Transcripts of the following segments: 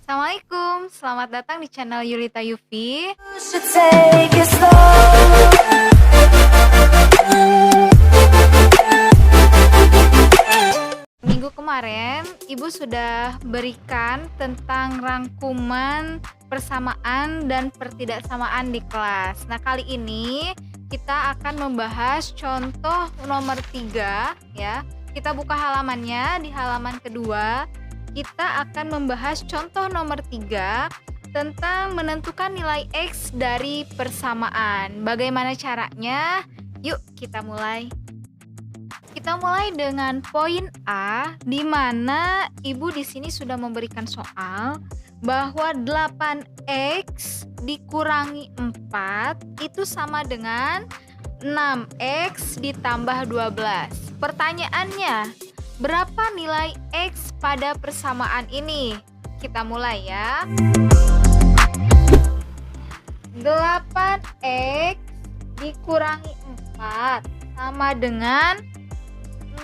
Assalamualaikum, selamat datang di channel Yulita Yufi. Should take it slow. Minggu kemarin, Ibu sudah berikan tentang rangkuman persamaan dan pertidaksamaan di kelas. Nah, kali ini kita akan membahas contoh nomor 3 ya. Kita buka halamannya di halaman kedua. Kita akan membahas contoh nomor 3 tentang menentukan nilai X dari persamaan. Bagaimana caranya? Yuk kita mulai. Kita mulai dengan poin A, di mana Ibu di sini sudah memberikan soal bahwa 8X dikurangi 4 itu sama dengan 6X ditambah 12. Pertanyaannya, berapa nilai X pada persamaan ini? Kita mulai ya. 8X dikurangi 4 sama dengan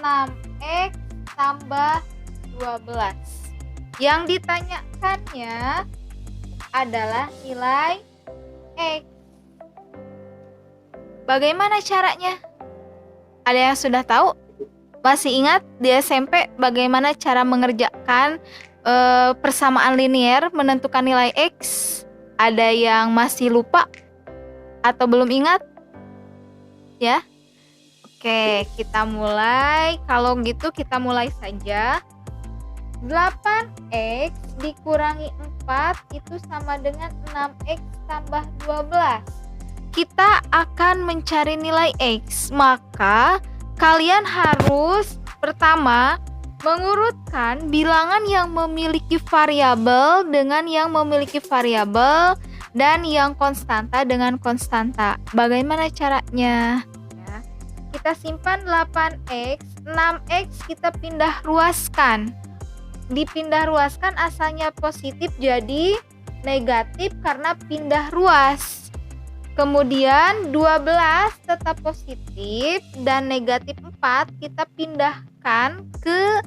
6X tambah 12. Yang ditanyakannya adalah nilai X. Bagaimana caranya? Ada yang sudah tahu? Masih ingat di SMP bagaimana cara mengerjakan persamaan linear menentukan nilai X? Ada yang masih lupa atau belum ingat? Ya? Oke, kita mulai. Kalau gitu kita mulai saja. 8X dikurangi 4 itu sama dengan 6X tambah 12. Kita akan mencari nilai X, maka kalian harus pertama mengurutkan bilangan yang memiliki variabel dengan yang memiliki variabel dan yang konstanta dengan konstanta. Bagaimana caranya? Ya, kita simpan 8X, 6X kita pindah ruaskan. Dipindah ruaskan asalnya positif jadi negatif karena pindah ruas. Kemudian 12 tetap positif dan negatif 4 kita pindahkan ke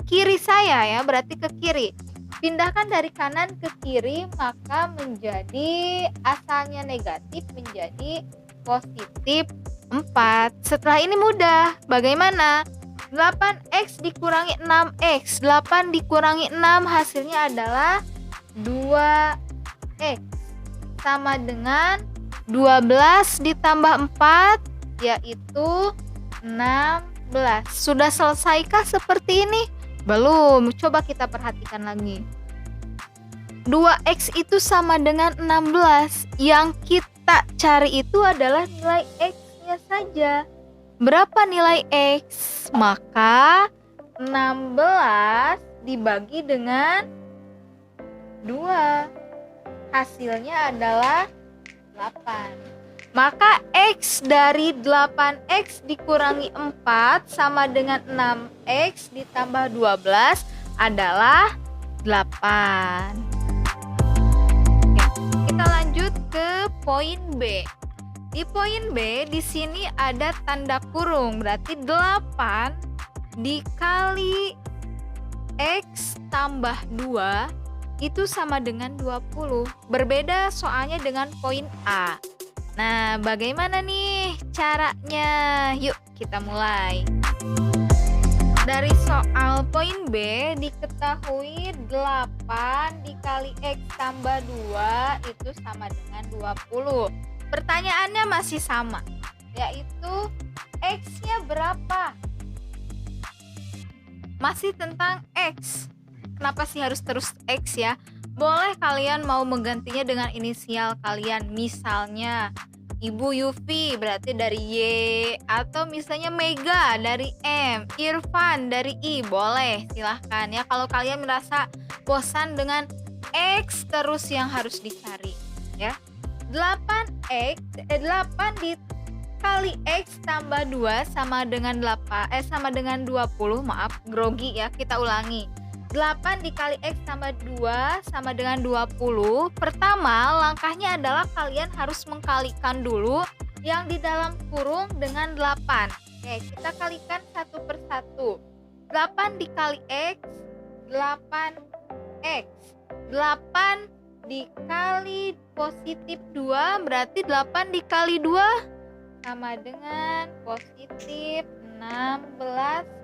kiri saya ya, berarti ke kiri. Pindahkan dari kanan ke kiri maka menjadi asalnya negatif menjadi positif 4. Setelah ini mudah. Bagaimana? 8X dikurangi 6X. 8 dikurangi 6 hasilnya adalah 2X. Sama dengan 12 ditambah 4 yaitu 16. Sudah selesaikah seperti ini? Belum. Coba kita perhatikan lagi. 2X itu sama dengan 16. Yang kita cari itu adalah nilai X-nya saja. Berapa nilai X? Maka 16 dibagi dengan 2. Hasilnya adalah 8. Maka X dari 8X dikurangi 4 sama dengan 6X ditambah 12 adalah 8. Oke, kita lanjut ke poin B. Di poin B di sini ada tanda kurung, berarti 8 dikali X tambah 2 itu sama dengan 20. Berbeda soalnya dengan poin A. Nah, bagaimana nih caranya? Yuk kita mulai. Dari soal poin B diketahui 8 dikali X tambah 2 itu sama dengan 20. Pertanyaannya masih sama, yaitu X-nya berapa? Masih tentang X. Kenapa sih harus terus X ya? Boleh kalian mau menggantinya dengan inisial kalian. Misalnya Ibu Yufi berarti dari Y, atau misalnya Mega dari M, Irfan dari I. Boleh, silahkan ya. Kalau kalian merasa bosan dengan X terus yang harus dicari ya. 8 dikali X tambah 2 sama dengan 20, maaf, grogi ya. Kita ulangi. 8 dikali X tambah 2 sama dengan 20. Pertama, langkahnya adalah kalian harus mengkalikan dulu yang di dalam kurung dengan 8. Oke, kita kalikan satu per satu. 8 dikali X, 8X. 8 dikali positif 2 berarti 8 dikali 2 sama dengan positif 16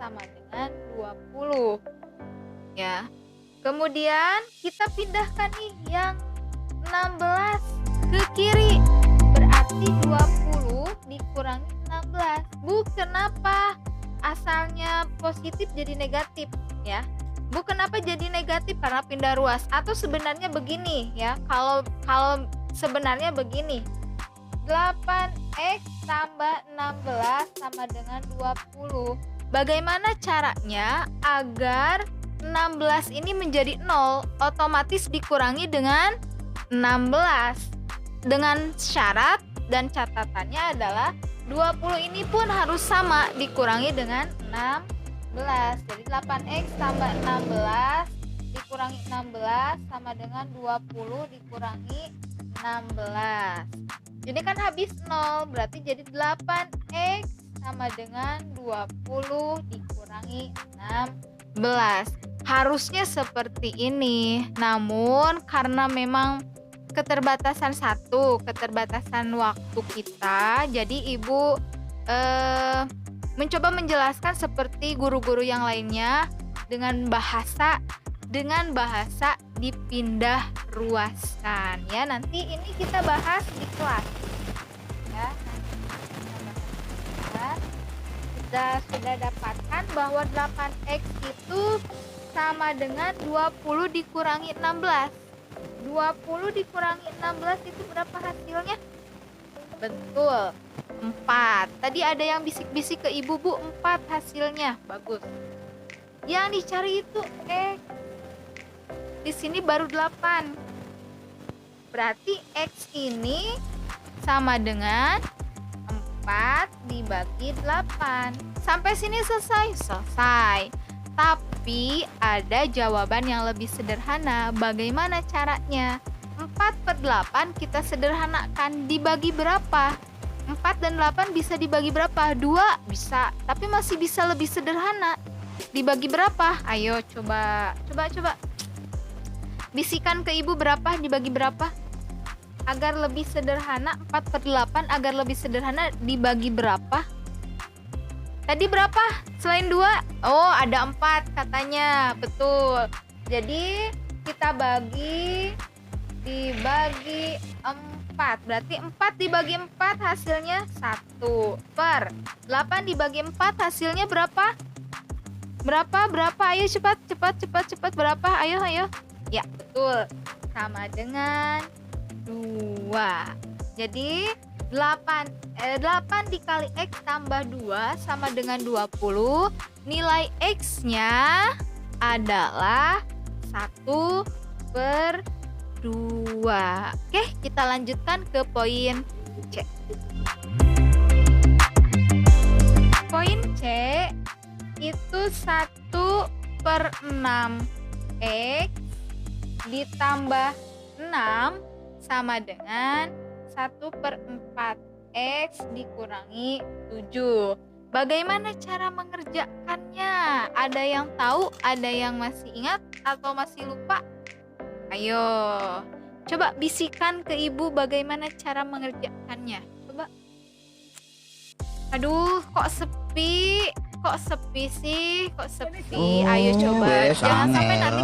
sama dengan 20 ya. Kemudian kita pindahkan nih yang 16 ke kiri, berarti 20 dikurangi 16. Bu, kenapa asalnya positif jadi negatif ya? Bu, kenapa jadi negatif? Karena pindah ruas. Atau sebenarnya begini ya, kalau sebenarnya begini, 8x tambah 16 sama dengan 20. Bagaimana caranya agar 16 ini menjadi 0? Otomatis dikurangi dengan 16 dengan syarat dan catatannya adalah 20 ini pun harus sama dikurangi dengan 16. Jadi 8x tambah 16 dikurangi 16 sama dengan 20 dikurangi 16. Jadi kan habis 0, berarti jadi 8x sama dengan 20 dikurangi 16. Harusnya seperti ini. Namun karena memang keterbatasan waktu kita, jadi Ibu mencoba menjelaskan seperti guru-guru yang lainnya dengan bahasa dipindah ruaskan ya. Nanti ini kita bahas di kelas ya. Kita sudah dapatkan bahwa 8x itu sama dengan 20 dikurangi 16. 20 dikurangi 16 itu berapa hasilnya? Betul, 4. Tadi ada yang bisik-bisik ke Ibu, Bu, 4 hasilnya. Bagus. Yang dicari itu di sini baru 8. Berarti x ini sama dengan 4 dibagi 8. Sampai sini selesai. Tapi ada jawaban yang lebih sederhana. Bagaimana caranya? 4/8 kita sederhanakan, dibagi berapa? 4 dan 8 bisa dibagi berapa? 2 bisa, tapi masih bisa lebih sederhana. Dibagi berapa? Ayo coba. Bisikan ke Ibu berapa dibagi berapa? Agar lebih sederhana, 4/8 agar lebih sederhana dibagi berapa? Tadi berapa? Selain 2? Oh, ada 4 katanya. Betul. Jadi kita dibagi 4. Berarti 4 dibagi 4 hasilnya 1 per 8 dibagi 4 hasilnya berapa? Berapa? Ayo cepat. Berapa? Ayo. Ya, betul. Sama dengan 2. Jadi 8 dikali x tambah 2 sama dengan 20. Nilai x-nya adalah 1/2. Oke, kita lanjutkan ke poin C. Poin C itu 1/6 x ditambah 6 sama dengan 1/4 x dikurangi 7. Bagaimana cara mengerjakannya? Ada yang tahu? Ada yang masih ingat atau masih lupa? Ayo, coba bisikan ke Ibu bagaimana cara mengerjakannya. Coba. Aduh, kok sepi sih? Ayo coba. Jangan sampai nanti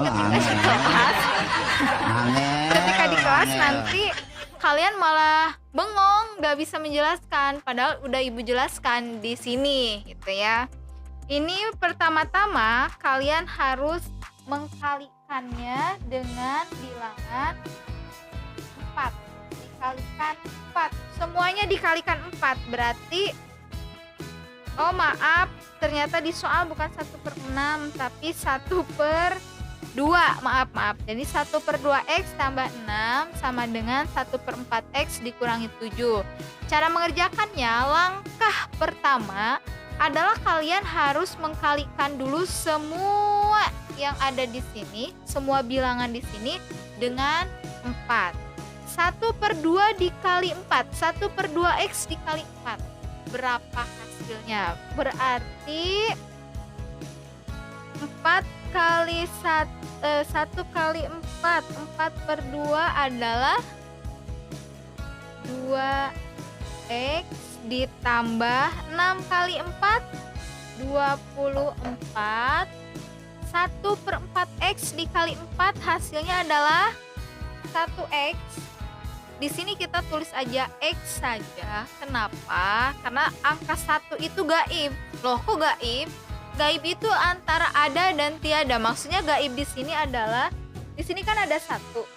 ketika di kelas nanti kalian malah bengong, gak bisa menjelaskan, padahal udah Ibu jelaskan di sini gitu ya. Ini pertama-tama kalian harus mengkalikannya dengan bilangan 4. Dikalikan 4. Semuanya dikalikan 4. Berarti oh maaf, ternyata di soal bukan 1/6 tapi 1/2. Maaf. Jadi 1/2x tambah 6 sama dengan 1/4x dikurangi 7. Cara mengerjakannya, langkah pertama adalah kalian harus mengkalikan dulu semua yang ada di sini, semua bilangan di sini dengan 4. 1/2 dikali 4, 1/2x dikali 4. Berapa hasilnya? Berarti 4 dikali 1 kali 4, 4/2 adalah 2x ditambah 6 kali 4, 24. 1/4x dikali 4 hasilnya adalah 1x. Di sini kita tulis aja x saja. Kenapa? Karena angka 1 itu gaib. Loh, kok gaib? Gaib itu antara ada dan tiada. Maksudnya gaib di sini adalah, di sini kan ada 1.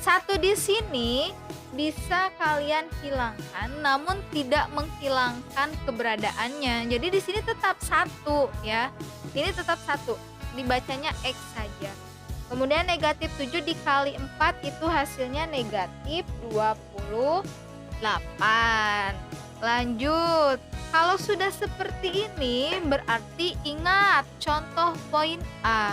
1 di sini bisa kalian hilangkan namun tidak menghilangkan keberadaannya. Jadi di sini tetap 1 ya. Ini tetap 1. Dibacanya x saja. Kemudian negatif 7 dikali 4 itu hasilnya negatif 28. Lanjut. Kalau sudah seperti ini berarti ingat contoh poin A.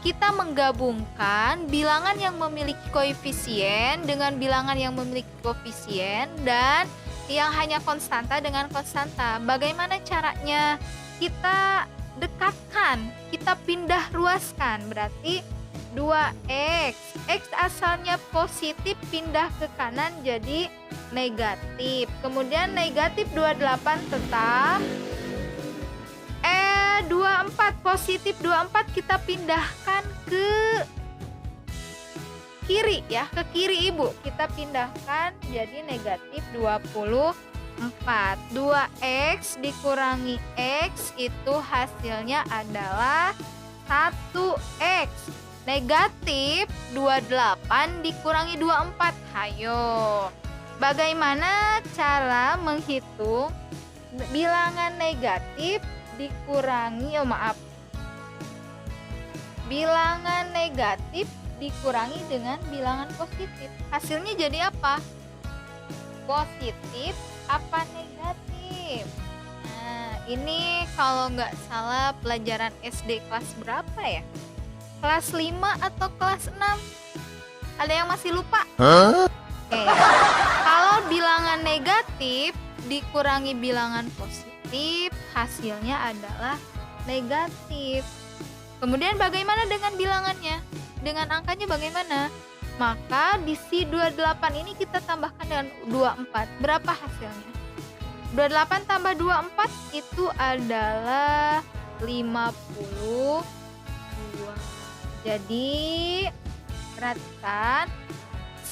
Kita menggabungkan bilangan yang memiliki koefisien dengan bilangan yang memiliki koefisien dan yang hanya konstanta dengan konstanta. Bagaimana caranya? Kita dekatkan, kita pindah ruaskan. Berarti 2x, x asalnya positif pindah ke kanan jadi negatif. Kemudian negatif 28 tetap 24 positif 24 kita pindahkan ke kiri ya, ke kiri Ibu. Kita pindahkan jadi negatif 24. 2x dikurangi x itu hasilnya adalah 1x. Negatif 28 dikurangi 24. Hayo. Bagaimana cara menghitung bilangan negatif dikurangi bilangan negatif dikurangi dengan bilangan positif? Hasilnya jadi apa? Positif apa negatif? Nah, ini kalau nggak salah pelajaran SD kelas berapa ya? Kelas 5 atau kelas 6? Ada yang masih lupa? Oke. Kalau bilangan negatif dikurangi bilangan positif, hasilnya adalah negatif. Kemudian bagaimana dengan bilangannya? Dengan angkanya bagaimana? Maka di si 28 ini kita tambahkan dengan 24. Berapa hasilnya? 28 tambah 24 itu adalah 52. Jadi perhatikan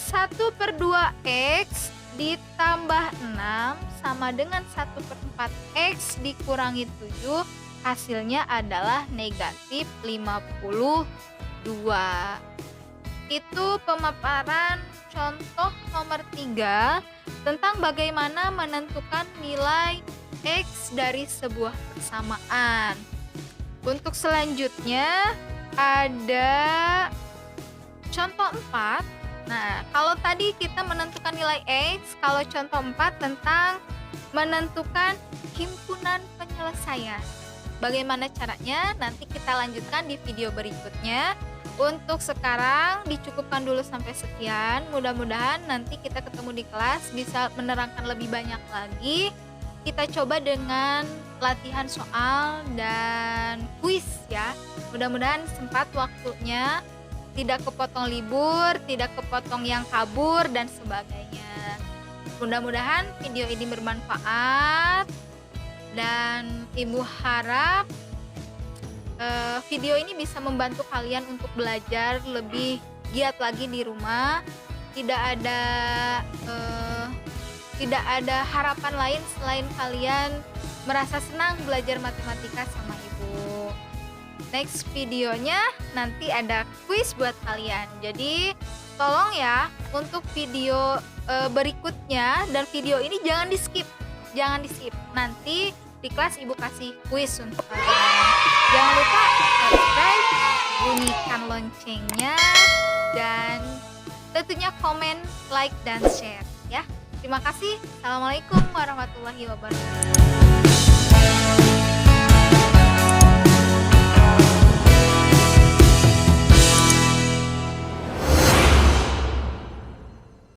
1/2x ditambah 6 sama dengan 1/4x dikurangi 7, hasilnya adalah negatif 52. Itu pemaparan contoh nomor 3 tentang bagaimana menentukan nilai x dari sebuah persamaan. Untuk selanjutnya ada contoh 4. Nah, kalau tadi kita menentukan nilai x, kalau contoh 4 tentang menentukan himpunan penyelesaian. Bagaimana caranya? Nanti kita lanjutkan di video berikutnya. Untuk sekarang dicukupkan dulu sampai sekian. Mudah-mudahan nanti kita ketemu di kelas bisa menerangkan lebih banyak lagi. Kita coba dengan latihan soal dan kuis ya. Mudah-mudahan sempat waktunya, tidak kepotong libur, tidak kepotong yang kabur dan sebagainya. Mudah-mudahan video ini bermanfaat dan Ibu harap video ini bisa membantu kalian untuk belajar lebih giat lagi di rumah. Tidak ada harapan lain selain kalian merasa senang belajar matematika sama Ibu. Next videonya nanti ada kuis buat kalian. Jadi tolong ya untuk video berikutnya dan video ini jangan di skip. Nanti di kelas Ibu kasih kuis untuk kalian. Jangan lupa subscribe, bunyikan loncengnya, dan tentunya komen, like, dan share ya. Terima kasih. Assalamualaikum warahmatullahi wabarakatuh.